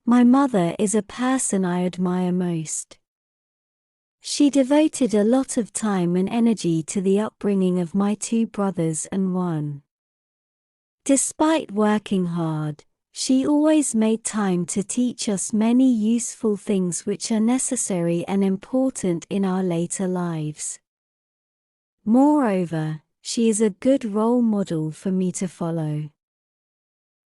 My mother is a person I admire most. She devoted a lot of time and energy to the upbringing of my 2 brothers and 1. Despite working hard, she always made time to teach us many useful things which are necessary and important in our later lives. Moreover, she is a good role model for me to follow.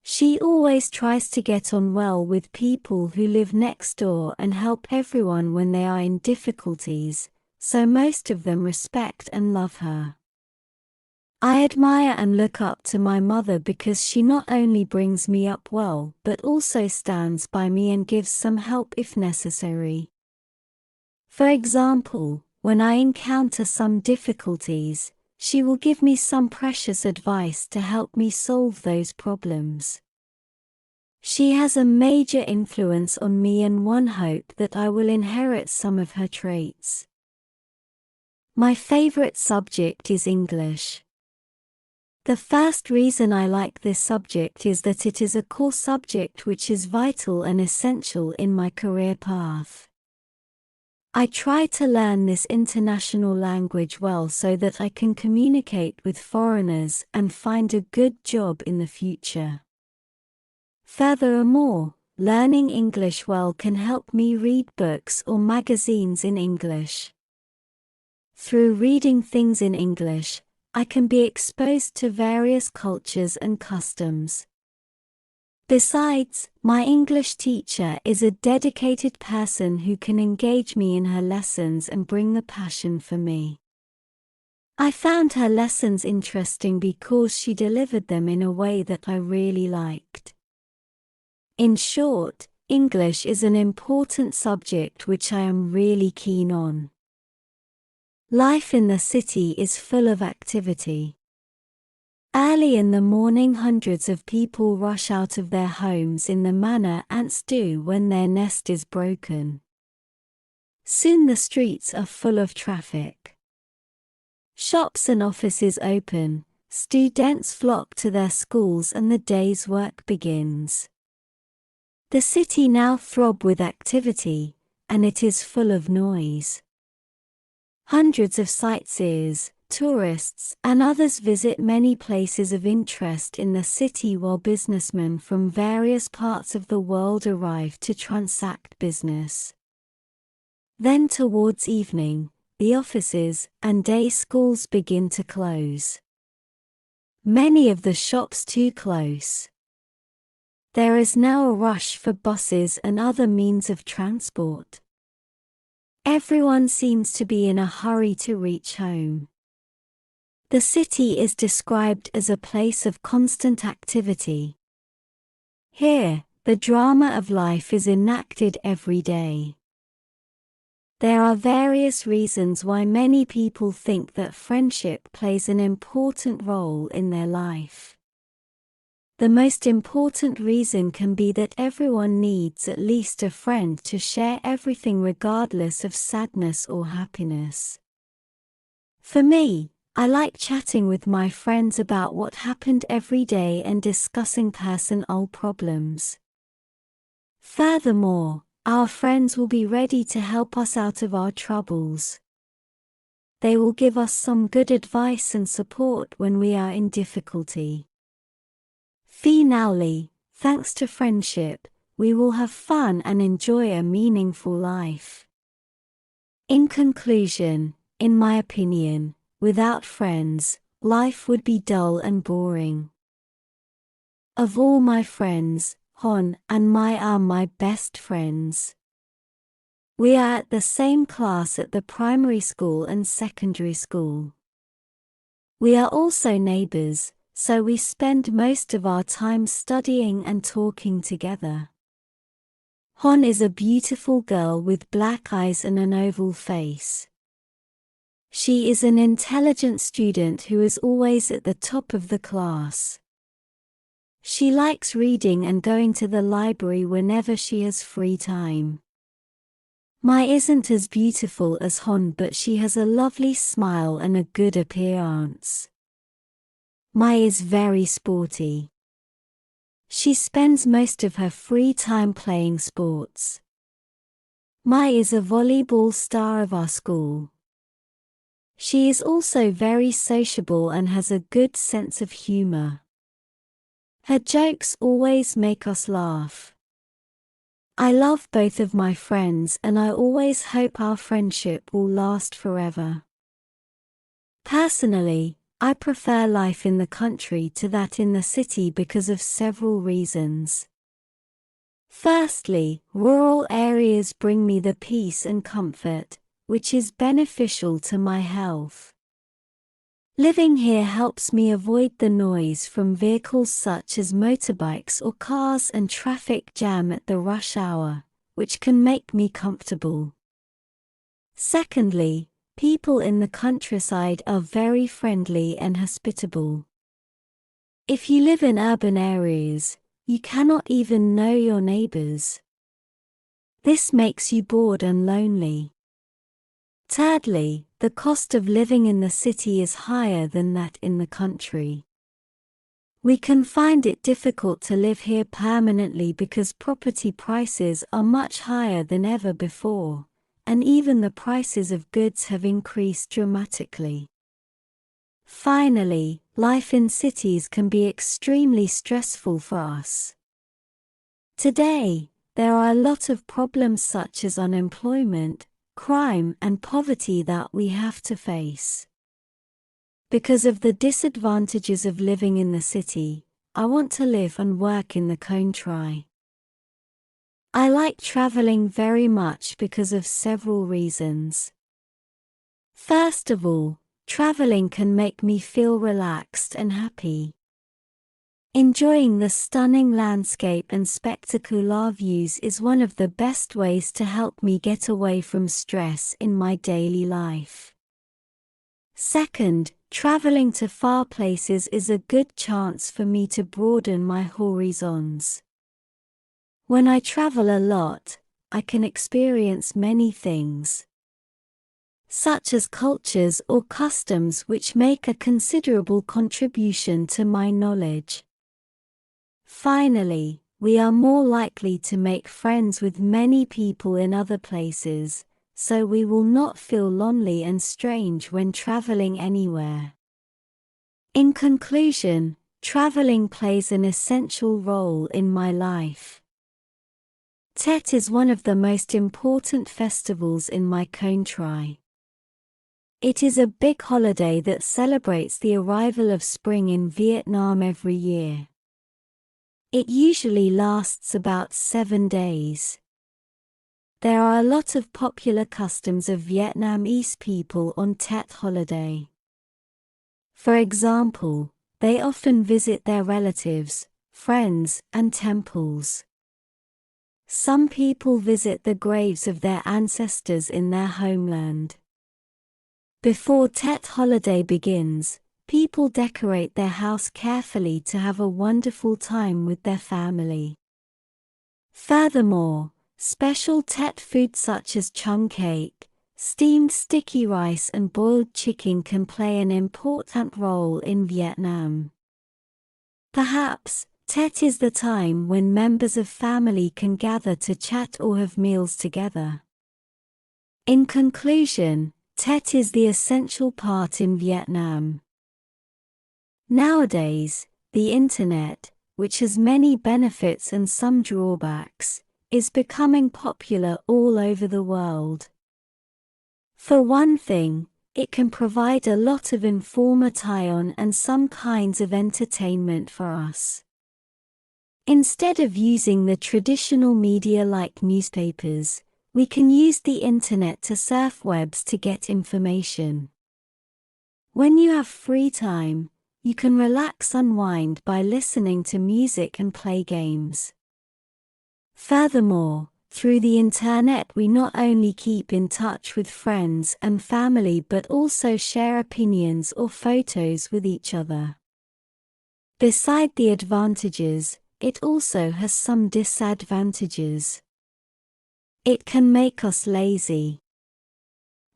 She always tries to get on well with people who live next door and help everyone when they are in difficulties, so most of them respect and love her. I admire and look up to my mother because she not only brings me up well but also stands by me and gives some help if necessary. For example, when I encounter some difficulties, she will give me some precious advice to help me solve those problems. She has a major influence on me and one hope that I will inherit some of her traits. My favorite subject is English. The first reason I like this subject is that it is a core subject which is vital and essential in my career path. I try to learn this international language well so that I can communicate with foreigners and find a good job in the future. Furthermore, learning English well can help me read books or magazines in English. Through reading things in English, I can be exposed to various cultures and customs. Besides, my English teacher is a dedicated person who can engage me in her lessons and bring the passion for me. I found her lessons interesting because she delivered them in a way that I really liked. In short, English is an important subject which I am really keen on. Life in the city is full of activity. Early in the morning, hundreds of people rush out of their homes in the manner ants do when their nest is broken. Soon the streets are full of traffic. Shops and offices open, students flock to their schools and the day's work begins. The city now throbs with activity, and it is full of noise. Hundreds of sightseers, tourists, and others visit many places of interest in the city while businessmen from various parts of the world arrive to transact business. Then towards evening, the offices and day schools begin to close. Many of the shops too close. There is now a rush for buses and other means of transport. Everyone seems to be in a hurry to reach home. The city is described as a place of constant activity. Here, the drama of life is enacted every day. There are various reasons why many people think that friendship plays an important role in their life. The most important reason can be that everyone needs at least a friend to share everything regardless of sadness or happiness. For me, I like chatting with my friends about what happened every day and discussing personal problems. Furthermore, our friends will be ready to help us out of our troubles. They will give us some good advice and support when we are in difficulty. Finally, thanks to friendship, we will have fun and enjoy a meaningful life. In conclusion, in my opinion, without friends, life would be dull and boring. Of all my friends, Hon and Mai are my best friends. We are at the same class at the primary school and secondary school. We are also neighbors, so we spend most of our time studying and talking together. Hon is a beautiful girl with black eyes and an oval face. She is an intelligent student who is always at the top of the class. She likes reading and going to the library whenever she has free time. Mai isn't as beautiful as Hon, but she has a lovely smile and a good appearance. Mai is very sporty. She spends most of her free time playing sports. Mai is a volleyball star of our school. She is also very sociable and has a good sense of humor. Her jokes always make us laugh. I love both of my friends and I always hope our friendship will last forever. Personally, I prefer life in the country to that in the city because of several reasons. Firstly, rural areas bring me the peace and comfort, which is beneficial to my health. Living here helps me avoid the noise from vehicles such as motorbikes or cars and traffic jam at the rush hour, which can make me comfortable. Secondly, people in the countryside are very friendly and hospitable. If you live in urban areas, you cannot even know your neighbors. This makes you bored and lonely. Thirdly, the cost of living in the city is higher than that in the country. We can find it difficult to live here permanently because property prices are much higher than ever before, and even the prices of goods have increased dramatically. Finally, life in cities can be extremely stressful for us. Today, there are a lot of problems such as unemployment, crime and poverty that we have to face. Because of the disadvantages of living in the city, I want to live and work in the country. I like traveling very much because of several reasons. First of all, traveling can make me feel relaxed and happy. Enjoying the stunning landscape and spectacular views is one of the best ways to help me get away from stress in my daily life. Second, traveling to far places is a good chance for me to broaden my horizons. When I travel a lot, I can experience many things, such as cultures or customs which make a considerable contribution to my knowledge. Finally, we are more likely to make friends with many people in other places, so we will not feel lonely and strange when traveling anywhere. In conclusion, traveling plays an essential role in my life. Tet is one of the most important festivals in my country. It is a big holiday that celebrates the arrival of spring in Vietnam every year. It usually lasts about 7 days. There are a lot of popular customs of Vietnamese people on Tet holiday. For example, they often visit their relatives, friends, and temples. Some people visit the graves of their ancestors in their homeland. Before Tet holiday begins, people decorate their house carefully to have a wonderful time with their family. Furthermore, special Tet food such as chung cake, steamed sticky rice and boiled chicken can play an important role in Vietnam. Perhaps, Tet is the time when members of family can gather to chat or have meals together. In conclusion, Tet is the essential part in Vietnam. Nowadays, the internet, which has many benefits and some drawbacks, is becoming popular all over the world. For one thing, it can provide a lot of information and some kinds of entertainment for us. Instead of using the traditional media like newspapers, we can use the internet to surf webs to get information. When you have free time, you can relax and unwind by listening to music and play games. Furthermore, through the internet we not only keep in touch with friends and family but also share opinions or photos with each other. Beside the advantages, it also has some disadvantages. It can make us lazy.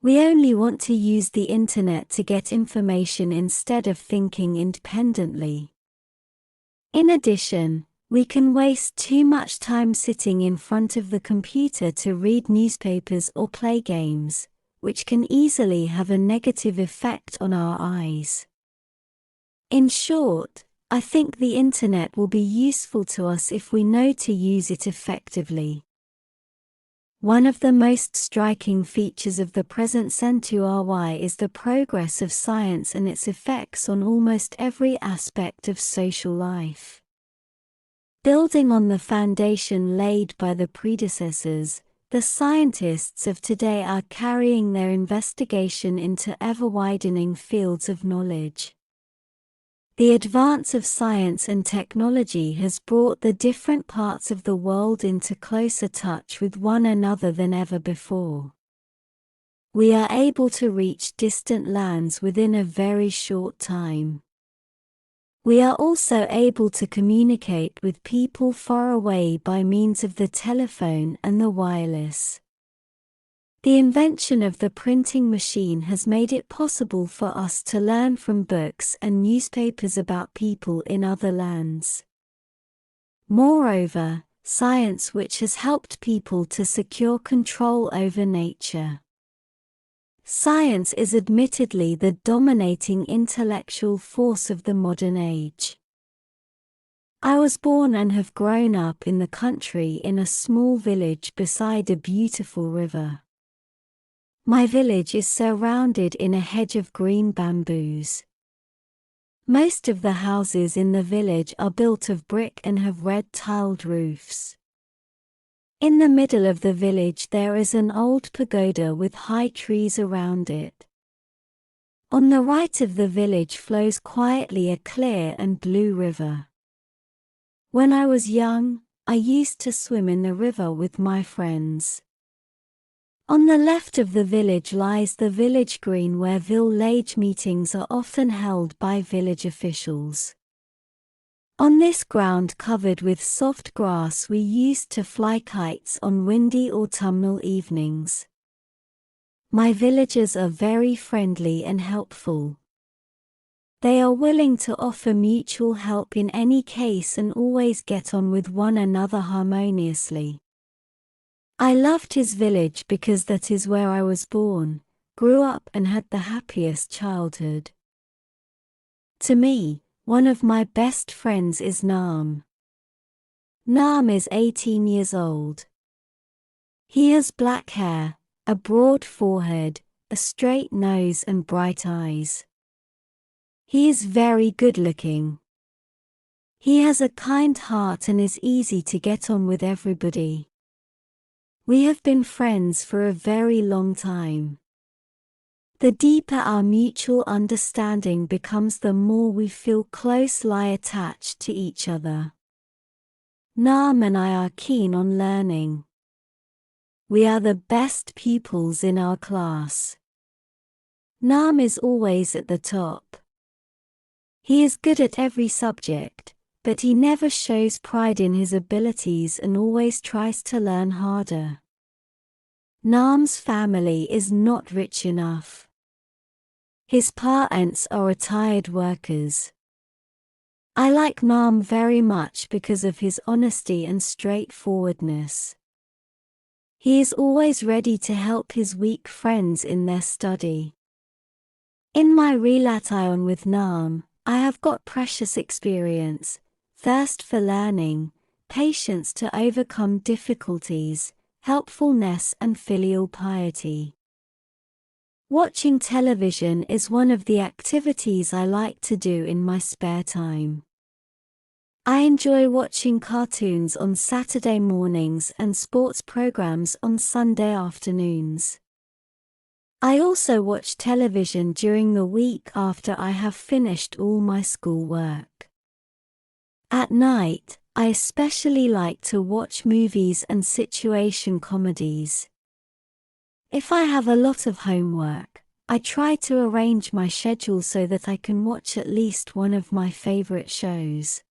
We only want to use the internet to get information instead of thinking independently. In addition, We can waste too much time sitting in front of the computer to read newspapers or play games, which can easily have a negative effect on our eyes. In short, I think the internet will be useful to us if we know to use it effectively. One of the most striking features of the present century is the progress of science and its effects on almost every aspect of social life. Building on the foundation laid by the predecessors, the scientists of today are carrying their investigation into ever-widening fields of knowledge. The advance of science and technology has brought the different parts of the world into closer touch with one another than ever before. We are able to reach distant lands within a very short time. We are also able to communicate with people far away by means of the telephone and the wireless. The invention of the printing machine has made it possible for us to learn from books and newspapers about people in other lands. Moreover, science which has helped people to secure control over nature. Science is admittedly the dominating intellectual force of the modern age. I was born and have grown up in the country in a small village beside a beautiful river. My village is surrounded in a hedge of green bamboos. Most of the houses in the village are built of brick and have red tiled roofs. In the middle of the village there is an old pagoda with high trees around it. On the right of the village flows quietly a clear and blue river. When I was young, I used to swim in the river with my friends. On the left of the village lies the village green where village meetings are often held by village officials. On this ground covered with soft grass we used to fly kites on windy autumnal evenings. My villagers are very friendly and helpful. They are willing to offer mutual help in any case and always get on with one another harmoniously. I loved his village because that is where I was born, grew up and had the happiest childhood. To me, one of my best friends is Naam. Naam is 18 years old. He has black hair, a broad forehead, a straight nose and bright eyes. He is very good-looking. He has a kind heart and is easy to get on with everybody. We have been friends for a very long time. The deeper our mutual understanding becomes, the more we feel closely attached to each other. Naam and I are keen on learning. We are the best pupils in our class. Naam is always at the top. He is good at every subject, but he never shows pride in his abilities and always tries to learn harder. Naam's family is not rich enough. His parents are retired workers. I like Naam very much because of his honesty and straightforwardness. He is always ready to help his weak friends in their study. In my relation with Naam, I have got precious experience, thirst for learning, patience to overcome difficulties, helpfulness and filial piety. Watching television is one of the activities I like to do in my spare time. I enjoy watching cartoons on Saturday mornings and sports programs on Sunday afternoons. I also watch television during the week after I have finished all my schoolwork. At night, I especially like to watch movies and situation comedies. If I have a lot of homework, I try to arrange my schedule so that I can watch at least one of my favorite shows.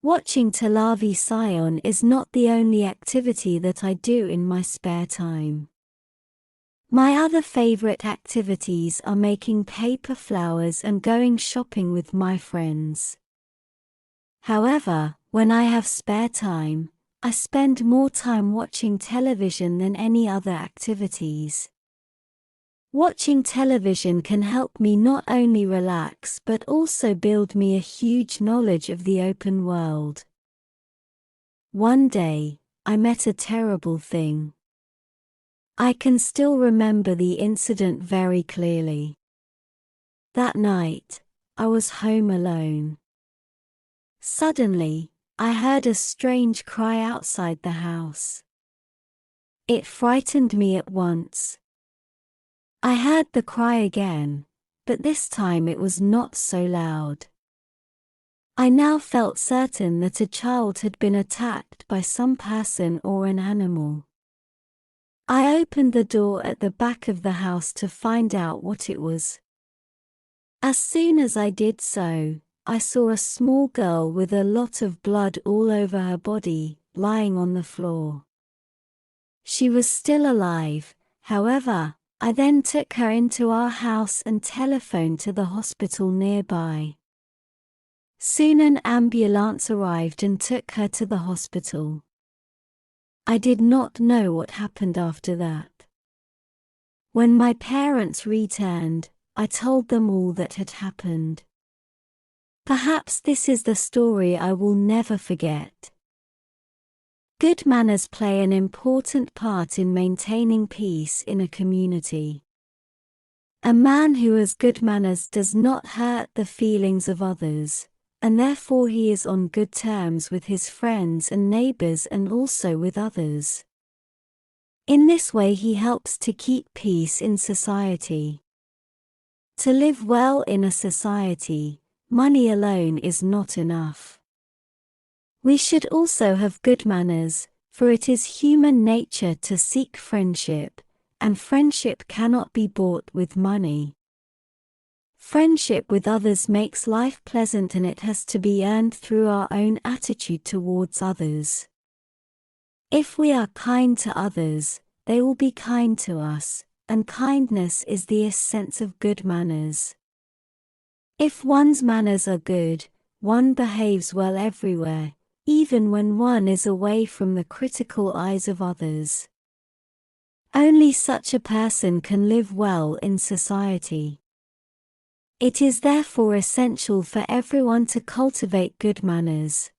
Watching television is not the only activity that I do in my spare time. My other favorite activities are making paper flowers and going shopping with my friends. However, when I have spare time, I spend more time watching television than any other activities. Watching television can help me not only relax but also build me a huge knowledge of the open world. One day, I met a terrible thing. I can still remember the incident very clearly. That night, I was home alone. Suddenly, I heard a strange cry outside the house. It frightened me at once. I heard the cry again, but this time it was not so loud. I now felt certain that a child had been attacked by some person or an animal. I opened the door at the back of the house to find out what it was. As soon as I did so, I saw a small girl with a lot of blood all over her body, lying on the floor. She was still alive, however. I then took her into our house and telephoned to the hospital nearby. Soon an ambulance arrived and took her to the hospital. I did not know what happened after that. When my parents returned, I told them all that had happened. Perhaps this is the story I will never forget. Good manners play an important part in maintaining peace in a community. A man who has good manners does not hurt the feelings of others, and therefore he is on good terms with his friends and neighbors and also with others. In this way he helps to keep peace in society. To live well in a society, money alone is not enough. We should also have good manners, for it is human nature to seek friendship, and friendship cannot be bought with money. Friendship with others makes life pleasant and it has to be earned through our own attitude towards others. If we are kind to others, they will be kind to us, and kindness is the essence of good manners. If one's manners are good, one behaves well everywhere, even when one is away from the critical eyes of others. Only such a person can live well in society. It is therefore essential for everyone to cultivate good manners.